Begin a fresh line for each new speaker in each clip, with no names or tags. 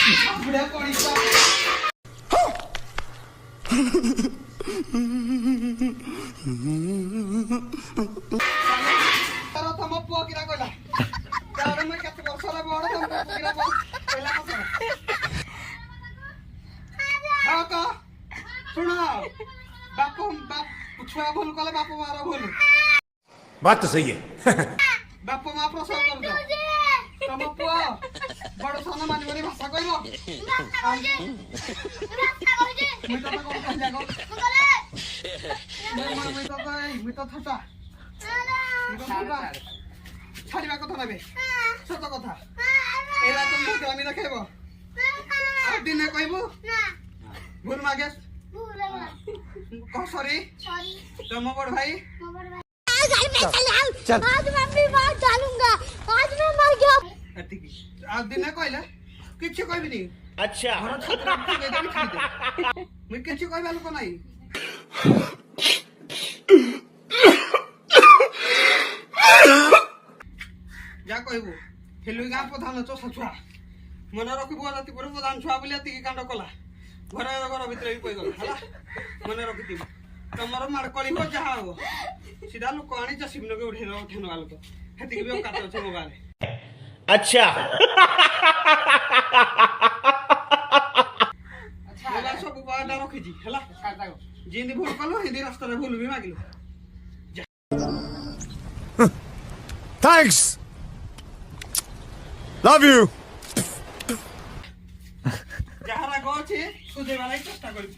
बुढ़ा पड़ी का तारा तम पुआ किरा कहला तारा मैं कत वर्ष रे बड़ तम किरा कहला कत हां का सुनो बाप छुआ भूल कले बाप मारा भूल
बात तो सही है
बाप मां प्रसव कर दो तम पुआ बड़ सन मानवरी भाषा कहबो मैं तो कौन कह जागो मैं तो थटा छाड़िबा कथा नेबे सत कथा एला तुम ग्रामी रखेबो आ दिने कहबो भूल मागे कह सॉरी तुम बड़ भाई
चल आज मैं अपनी बात डालूंगा आज मैं मर गया
आज दिने कहले किछ कहबी नहीं
अच्छा
मैं किछ कहबा लोक नहीं जा कहबो हेलु गां प्रधान चोसा छुआ मन रखिबो राति पर प्रधान छुआ बोली अति कांड कला घर घर भितर भी कहि गला हला मन रखितिबो तमरो मारकली हो जहा हो सीधा लोक आनी जसिबन के उठे उठेन वाला तो हेति के भी काटो छ मोबाइल
अच्छा
अच्छा सब बाडा रखि जी हला जिंदी भूल कलो हिंदी रास्ता रे भूल भी मागिलो
थैंक्स लव यू
जहारा गो छे सुदे वाला चेष्टा करी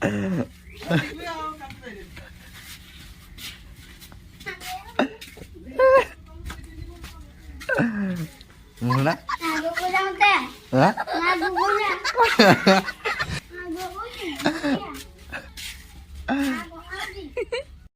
मुला ना गुगुला होता है ना गुगुला